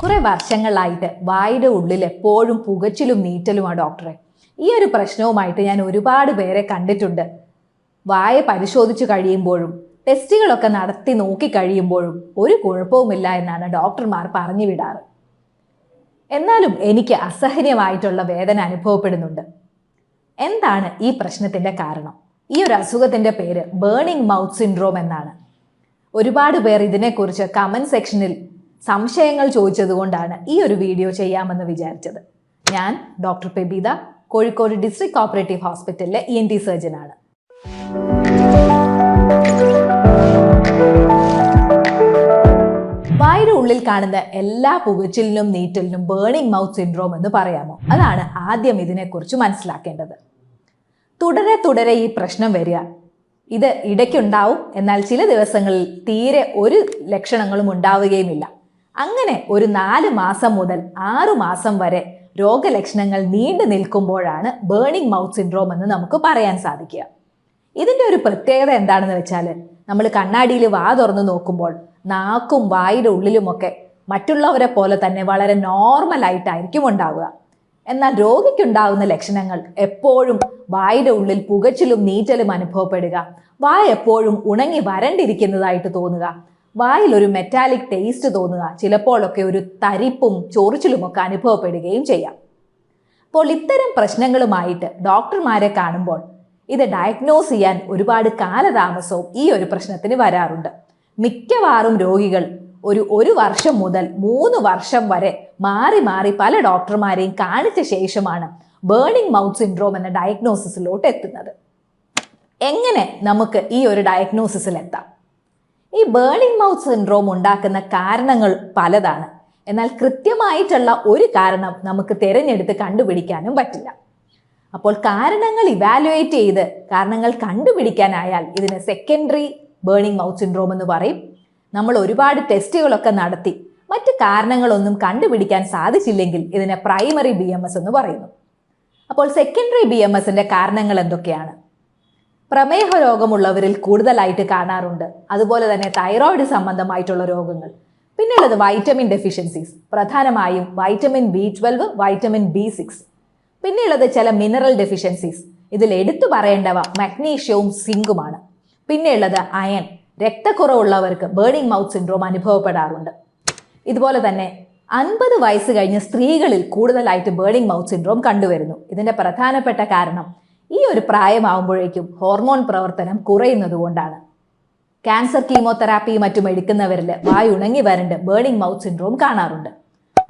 കുറെ വർഷങ്ങളായിട്ട് വായുടെ ഉള്ളിൽ എപ്പോഴും പുകച്ചിലും നീറ്റലുമാണ് ഡോക്ടറെ. ഈ ഒരു പ്രശ്നവുമായിട്ട് ഞാൻ ഒരുപാട് പേരെ കണ്ടിട്ടുണ്ട്. വായ പരിശോധിച്ചു കഴിയുമ്പോഴും ടെസ്റ്റുകളൊക്കെ നടത്തി നോക്കി കഴിയുമ്പോഴും ഒരു കുഴപ്പവുമില്ല എന്നാണ് ഡോക്ടർമാർ പറഞ്ഞു വിടാറ്. എന്നാലും എനിക്ക് അസഹനീയമായിട്ടുള്ള വേദന അനുഭവപ്പെടുന്നുണ്ട്. എന്താണ് ഈ പ്രശ്നത്തിൻ്റെ കാരണം? ഈ ഒരു അസുഖത്തിൻ്റെ പേര് ബേണിംഗ് മൗത്ത് സിൻഡ്രോം എന്നാണ്. ഒരുപാട് പേർ ഇതിനെക്കുറിച്ച് കമൻറ്റ് സെക്ഷനിൽ സംശയങ്ങൾ ചോദിച്ചതുകൊണ്ടാണ് ഈ ഒരു വീഡിയോ ചെയ്യാമെന്ന് വിചാരിച്ചത്. ഞാൻ doctor Pebitha, Kozhikode district cooperative ഹോസ്പിറ്റലിലെ ENT സർജനാണ്. വായുടെ ഉള്ളിൽ കാണുന്ന എല്ലാ പുകച്ചിലിനും നീറ്റലിനും ബേണിംഗ് മൗത്ത് സിൻഡ്രോം എന്ന് പറയാമോ? അതാണ് ആദ്യം ഇതിനെക്കുറിച്ച് മനസ്സിലാക്കേണ്ടത്. തുടരെ ഈ പ്രശ്നം വരിക, ഇത് ഇടയ്ക്കുണ്ടാവും, എന്നാൽ ചില ദിവസങ്ങളിൽ തീരെ ഒരു ലക്ഷണങ്ങളും ഉണ്ടാവുകയുമില്ല. അങ്ങനെ ഒരു 4 മാസം മുതൽ 6 മാസം വരെ രോഗലക്ഷണങ്ങൾ നീണ്ടു നിൽക്കുമ്പോഴാണ് ബേണിംഗ് മൗത്ത് സിൻഡ്രോം എന്ന് നമുക്ക് പറയാൻ സാധിക്കുക. ഇതിൻ്റെ ഒരു പ്രത്യേകത എന്താണെന്ന് വെച്ചാൽ, നമ്മൾ കണ്ണാടിയിൽ വാ തുറന്ന് നോക്കുമ്പോൾ നാക്കും വായുടെ ഉള്ളിലുമൊക്കെ മറ്റുള്ളവരെ പോലെ തന്നെ വളരെ നോർമലായിട്ടായിരിക്കും ഉണ്ടാവുക. എന്നാൽ രോഗിക്കുണ്ടാകുന്ന ലക്ഷണങ്ങൾ എപ്പോഴും വായുടെ ഉള്ളിൽ പുകച്ചിലും നീറ്റലും അനുഭവപ്പെടുക, വായ എപ്പോഴും ഉണങ്ങി വരണ്ടിരിക്കുന്നതായിട്ട് തോന്നുക, വായിൽ ഒരു മെറ്റാലിക് ടേസ്റ്റ് തോന്നുക, ചിലപ്പോഴൊക്കെ ഒരു തരിപ്പും ചൊറിച്ചിലുമൊക്കെ അനുഭവപ്പെടുകയും ചെയ്യാം. അപ്പോൾ ഇത്തരം പ്രശ്നങ്ങളുമായിട്ട് ഡോക്ടർമാരെ കാണുമ്പോൾ ഇത് ഡയഗ്നോസ് ചെയ്യാൻ ഒരുപാട് കാലതാമസവും ഈ ഒരു പ്രശ്നത്തിന് വരാറുണ്ട്. മിക്കവാറും രോഗികൾ ഒരു വർഷം മുതൽ 3 വർഷം വരെ മാറി പല ഡോക്ടർമാരെയും കാണിച്ച ശേഷമാണ് ബേണിംഗ് മൗത്ത് സിൻഡ്രോം എന്ന ഡയഗ്നോസിസിലോട്ട് എത്തുന്നത്. എങ്ങനെ നമുക്ക് ഈ ഒരു ഡയഗ്നോസിസിൽ എത്താം? ഈ ബേണിംഗ് മൗത്ത് സിൻഡ്രോം ഉണ്ടാക്കുന്ന കാരണങ്ങൾ പലതാണ്. എന്നാൽ കൃത്യമായിട്ടുള്ള ഒരു കാരണം നമുക്ക് തിരഞ്ഞെടുത്ത് കണ്ടുപിടിക്കാനും പറ്റില്ല. അപ്പോൾ കാരണങ്ങൾ ഇവാലുവേറ്റ് ചെയ്ത് കാരണങ്ങൾ കണ്ടുപിടിക്കാനായാൽ ഇതിന് സെക്കൻഡറി ബേണിംഗ് മൗത്ത് സിൻഡ്രോം എന്ന് പറയും. നമ്മൾ ഒരുപാട് ടെസ്റ്റുകളൊക്കെ നടത്തി മറ്റ് കാരണങ്ങളൊന്നും കണ്ടുപിടിക്കാൻ സാധിച്ചില്ലെങ്കിൽ ഇതിനെ പ്രൈമറി BMS എന്ന് പറയുന്നു. അപ്പോൾ സെക്കൻഡറി BMSന്റെ കാരണങ്ങൾ എന്തൊക്കെയാണ്? പ്രമേഹ രോഗമുള്ളവരിൽ കൂടുതലായിട്ട് കാണാറുണ്ട്. അതുപോലെ തന്നെ തൈറോയിഡ് സംബന്ധമായിട്ടുള്ള രോഗങ്ങൾ. പിന്നെയുള്ളത് വൈറ്റമിൻ ഡെഫിഷ്യൻസീസ്, പ്രധാനമായും വൈറ്റമിൻ B12, വൈറ്റമിൻ B6. പിന്നെയുള്ളത് ചില മിനറൽ ഡെഫിഷ്യൻസീസ്. ഇതിൽ എടുത്തു പറയേണ്ടവ മഗ്നീഷ്യവും സിങ്കുമാണ്. പിന്നെയുള്ളത് അയൺ. രക്തക്കുറവുള്ളവർക്ക് ബേണിംഗ് മൗത്ത് സിൻഡ്രോം അനുഭവപ്പെടാറുണ്ട്. ഇതുപോലെ തന്നെ 50 വയസ്സ് കഴിഞ്ഞ സ്ത്രീകളിൽ കൂടുതലായിട്ട് ബേണിംഗ് മൗത്ത് സിൻഡ്രോം കണ്ടുവരുന്നു. ഇതിൻ്റെ പ്രധാനപ്പെട്ട കാരണം ഈ ഒരു പ്രായമാവുമ്പോഴേക്കും ഹോർമോൺ പ്രവർത്തനം കുറയുന്നത് കൊണ്ടാണ്. ക്യാൻസർ കീമോതെറാപ്പി മറ്റും എടുക്കുന്നവരിൽ വായുണങ്ങി വരണ്ട് ബേണിംഗ് മൗത്ത് സിൻഡ്രോം കാണാറുണ്ട്.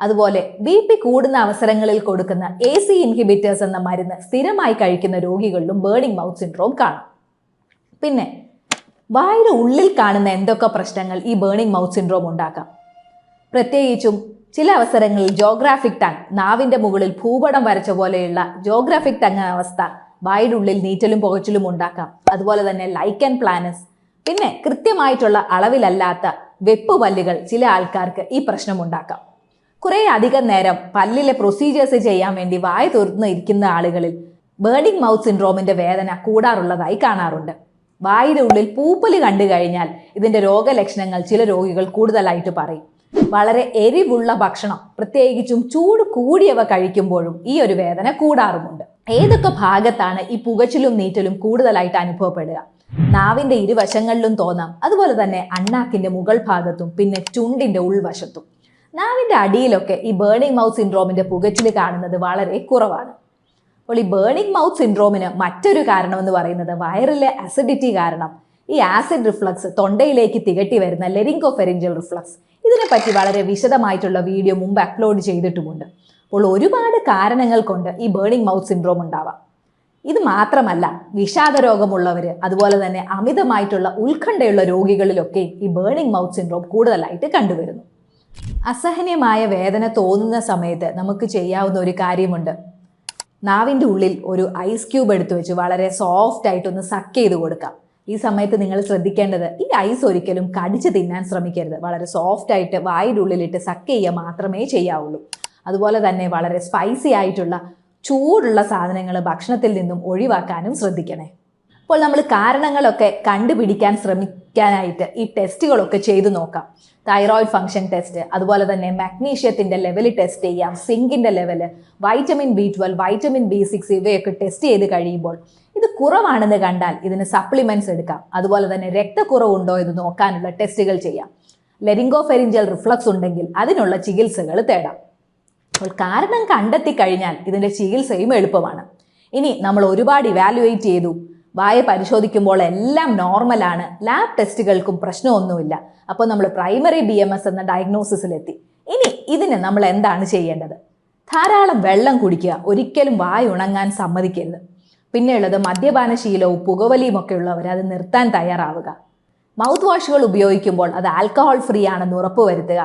അതുപോലെ BP കൂടുന്ന അവസരങ്ങളിൽ കൊടുക്കുന്ന AC ഇൻഹിബിറ്റേഴ്സ് എന്ന മരുന്ന് സ്ഥിരമായി കഴിക്കുന്ന രോഗികളിലും ബേണിംഗ് മൗത്ത് സിൻഡ്രോം കാണാം. പിന്നെ വായുടെ ഉള്ളിൽ കാണുന്ന എന്തൊക്കെ പ്രശ്നങ്ങൾ ഈ ബേണിംഗ് മൗത്ത് സിൻഡ്രോം ഉണ്ടാക്കാം? പ്രത്യേകിച്ചും ചില അവസരങ്ങളിൽ ജോഗ്രാഫിക് ടങ്, നാവിൻ്റെ മുകളിൽ ഭൂപടം വരച്ച പോലെയുള്ള ജോഗ്രാഫിക് ടങ് അവസ്ഥ വായുടെ ഉള്ളിൽ നീറ്റലും പുകച്ചിലും ഉണ്ടാക്കാം. അതുപോലെ തന്നെ ലൈക്കൻ പ്ലാനസ്. പിന്നെ കൃത്യമായിട്ടുള്ള അളവിലല്ലാത്ത വെപ്പ് പല്ലുകൾ ചില ആൾക്കാർക്ക് ഈ പ്രശ്നം ഉണ്ടാക്കാം. കുറേ അധികം നേരം പല്ലിലെ പ്രൊസീജിയേഴ്സ് ചെയ്യാൻ വേണ്ടി വായ തുറന്ന് ഇരിക്കുന്ന ആളുകളിൽ ബേണിംഗ് മൗത്ത് സിൻഡ്രോമിൻ്റെ വേദന കൂടാറുള്ളതായി കാണാറുണ്ട്. വായുടെ ഉള്ളിൽ പൂപ്പല് കണ്ടു കഴിഞ്ഞാൽ ഇതിൻ്റെ രോഗലക്ഷണങ്ങൾ ചില രോഗികൾ കൂടുതലായിട്ട് പറയും. വളരെ എരിവുള്ള ഭക്ഷണം, പ്രത്യേകിച്ചും ചൂട് കൂടിയവ കഴിക്കുമ്പോഴും ഈ ഒരു വേദന കൂടാറുമുണ്ട്. ഏതൊക്കെ ഭാഗത്താണ് ഈ പുകച്ചിലും നീറ്റലും കൂടുതലായിട്ട് അനുഭവപ്പെടുക? നാവിൻ്റെ ഇരുവശങ്ങളിലും തോന്നാം. അതുപോലെ തന്നെ അണ്ണാക്കിൻ്റെ മുകൾ ഭാഗത്തും പിന്നെ ചുണ്ടിൻ്റെ ഉൾവശത്തും. നാവിൻ്റെ അടിയിലൊക്കെ ഈ ബേണിംഗ് മൗത്ത് സിൻഡ്രോമിൻ്റെ പുകച്ചിൽ കാണുന്നത് വളരെ കുറവാണ്. അപ്പോൾ ഈ ബേണിംഗ് മൗത്ത് സിൻഡ്രോമിന് മറ്റൊരു കാരണം എന്ന് പറയുന്നത് വയറിലെ അസിഡിറ്റി കാരണം ഈ ആസിഡ് റിഫ്ലക്സ് തൊണ്ടയിലേക്ക് തികട്ടി വരുന്ന ലെറിങ്കോഫെറിഞ്ചൽ റിഫ്ലക്സ്. ഇതിനെപ്പറ്റി വളരെ വിശദമായിട്ടുള്ള വീഡിയോ മുമ്പ് അപ്ലോഡ് ചെയ്തിട്ടുമുണ്ട്. അപ്പോൾ ഒരുപാട് കാരണങ്ങൾ കൊണ്ട് ഈ ബേണിംഗ് മൗത്ത് സിൻഡ്രോം ഉണ്ടാവാം. ഇത് മാത്രമല്ല, വിഷാദ രോഗമുള്ളവർ, അതുപോലെ തന്നെ അമിതമായിട്ടുള്ള ഉത്കണ്ഠയുള്ള രോഗികളിലൊക്കെ ഈ ബേണിംഗ് മൗത്ത് സിൻഡ്രോം കൂടുതലായിട്ട് കണ്ടുവരുന്നു. അസഹനീയമായ വേദന തോന്നുന്ന സമയത്ത് നമുക്ക് ചെയ്യാവുന്ന ഒരു കാര്യമുണ്ട്. നാവിൻ്റെ ഉള്ളിൽ ഒരു ഐസ് ക്യൂബ് എടുത്തു വെച്ച് വളരെ സോഫ്റ്റ് ആയിട്ടൊന്ന് സക്ക് ചെയ്ത് കൊടുക്കാം. ഈ സമയത്ത് നിങ്ങൾ ശ്രദ്ധിക്കേണ്ടത്, ഈ ഐസ് ഒരിക്കലും കടിച്ച് തിന്നാൻ ശ്രമിക്കരുത്. വളരെ സോഫ്റ്റ് ആയിട്ട് വായുടെ ഉള്ളിലിട്ട് സക്ക് ചെയ്യുക മാത്രമേ ചെയ്യാവുള്ളൂ. അതുപോലെ തന്നെ വളരെ സ്പൈസി ആയിട്ടുള്ള ചൂടുള്ള സാധനങ്ങൾ ഭക്ഷണത്തിൽ നിന്നും ഒഴിവാക്കാനും ശ്രദ്ധിക്കണേ. അപ്പോൾ നമ്മൾ കാരണങ്ങളൊക്കെ കണ്ടുപിടിക്കാൻ ശ്രമിക്കാനായിട്ട് ഈ ടെസ്റ്റുകളൊക്കെ ചെയ്തു നോക്കാം. തൈറോയിഡ് ഫംഗ്ഷൻ ടെസ്റ്റ്, അതുപോലെ തന്നെ മഗ്നീഷ്യത്തിൻ്റെ ലെവൽ ടെസ്റ്റ് ചെയ്യാം, സിങ്കിൻ്റെ level, vitamin B12, vitamin B6 ഇവയൊക്കെ ടെസ്റ്റ് ചെയ്ത് കഴിയുമ്പോൾ ഇത് കുറവാണെന്ന് കണ്ടാൽ ഇതിന് സപ്ലിമെൻറ്റ്സ് എടുക്കാം. അതുപോലെ തന്നെ രക്തക്കുറവുണ്ടോ എന്ന് നോക്കാനുള്ള ടെസ്റ്റുകൾ ചെയ്യാം. ലെരിങ്കോഫെരിഞ്ചൽ റിഫ്ലക്സ് ഉണ്ടെങ്കിൽ അതിനുള്ള ചികിത്സകൾ തേടാം. അപ്പോൾ കാരണം കണ്ടെത്തി കഴിഞ്ഞാൽ ഇതിൻ്റെ ചികിത്സയും എളുപ്പമാണ്. ഇനി നമ്മൾ ഒരുപാട് ഇവാലുവേറ്റ് ചെയ്തു, വായ പരിശോധിക്കുമ്പോൾ എല്ലാം നോർമലാണ്, ലാബ് ടെസ്റ്റുകൾക്കും പ്രശ്നമൊന്നുമില്ല, അപ്പോൾ നമ്മൾ പ്രൈമറി BMS എന്ന ഡയഗ്നോസിസിലെത്തി. ഇനി ഇതിന് നമ്മൾ എന്താണ് ചെയ്യേണ്ടത്? ധാരാളം വെള്ളം കുടിക്കുക, ഒരിക്കലും വായ ഉണങ്ങാൻ സമ്മതിക്കരുത്. പിന്നെയുള്ളത് മദ്യപാനശീലവും പുകവലിയും ഒക്കെ ഉള്ളവർ അത് നിർത്താൻ തയ്യാറാവുക. മൗത്ത് വാഷുകൾ ഉപയോഗിക്കുമ്പോൾ അത് ആൽക്കഹോൾ ഫ്രീ ആണെന്ന് ഉറപ്പുവരുത്തുക.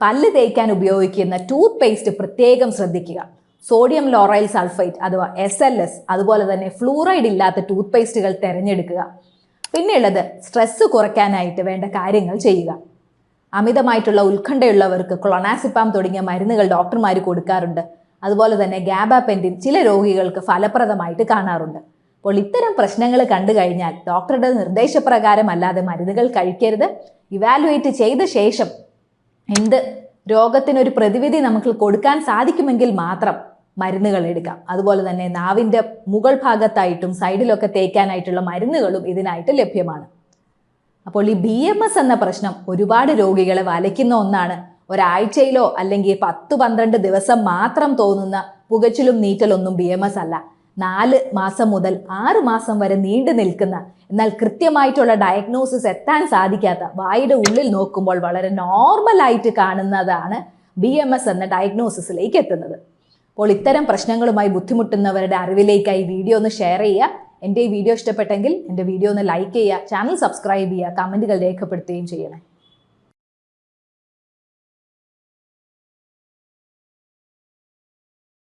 പല്ല് തേക്കാൻ ഉപയോഗിക്കുന്ന ടൂത്ത് പേസ്റ്റ് പ്രത്യേകം ശ്രദ്ധിക്കുക. സോഡിയം ലോറൈൽ സൾഫൈറ്റ് അഥവാ SLS, അതുപോലെ തന്നെ ഫ്ലൂറൈഡ് ഇല്ലാത്ത ടൂത്ത് പേസ്റ്റുകൾ തിരഞ്ഞെടുക്കുക. പിന്നെയുള്ളത് സ്ട്രെസ്സ് കുറയ്ക്കാനായിട്ട് വേണ്ട കാര്യങ്ങൾ ചെയ്യുക. അമിതമായിട്ടുള്ള ഉത്കണ്ഠയുള്ളവർക്ക് ക്ലോണാസിപ്പാം തുടങ്ങിയ മരുന്നുകൾ ഡോക്ടർമാർ കൊടുക്കാറുണ്ട്. അതുപോലെ തന്നെ ഗാബാപെൻറ്റിൻ ചില രോഗികൾക്ക് ഫലപ്രദമായിട്ട് കാണാറുണ്ട്. അപ്പോൾ ഇത്തരം പ്രശ്നങ്ങൾ കണ്ടു കഴിഞ്ഞാൽ ഡോക്ടറുടെ നിർദ്ദേശപ്രകാരം അല്ലാതെ മരുന്നുകൾ കഴിക്കരുത്. ഇവാലുവേറ്റ് ചെയ്ത ശേഷം എന്ത് രോഗത്തിനൊരു പ്രതിവിധി നമുക്ക് കൊടുക്കാൻ സാധിക്കുമെങ്കിൽ മാത്രം മരുന്നുകൾ എടുക്കാം. അതുപോലെ തന്നെ നാവിൻ്റെ മുകൾ ഭാഗത്തായിട്ടും സൈഡിലൊക്കെ തേക്കാനായിട്ടുള്ള മരുന്നുകളും ഇതിനായിട്ട് ലഭ്യമാണ്. അപ്പോൾ ഈ BMS എന്ന പ്രശ്നം ഒരുപാട് രോഗികളെ വലയ്ക്കുന്ന ഒന്നാണ്. ഒരാഴ്ചയിലോ അല്ലെങ്കിൽ 10-12 ദിവസം മാത്രം തോന്നുന്ന പുകച്ചിലും നീറ്റലൊന്നും BMS അല്ല. 4 മാസം മുതൽ 6 മാസം വരെ നീണ്ടു നിൽക്കുന്ന, എന്നാൽ കൃത്യമായിട്ടുള്ള ഡയഗ്നോസിസ് എത്താൻ സാധിക്കാത്ത, വായുടെ ഉള്ളിൽ നോക്കുമ്പോൾ വളരെ നോർമലായിട്ട് കാണുന്നതാണ് BMS എന്ന ഡയഗ്നോസിസിലേക്ക് എത്തുന്നത്. അപ്പോൾ ഇത്തരം പ്രശ്നങ്ങളുമായി ബുദ്ധിമുട്ടുന്നവരുടെ അറിവിലേക്കായി വീഡിയോ ഒന്ന് ഷെയർ ചെയ്യുക. എൻ്റെ ഈ വീഡിയോ ഇഷ്ടപ്പെട്ടെങ്കിൽ എൻ്റെ വീഡിയോ ഒന്ന് ലൈക്ക് ചെയ്യുക, ചാനൽ സബ്സ്ക്രൈബ് ചെയ്യുക, കമൻറ്റുകൾ രേഖപ്പെടുത്തുകയും ചെയ്യണേ.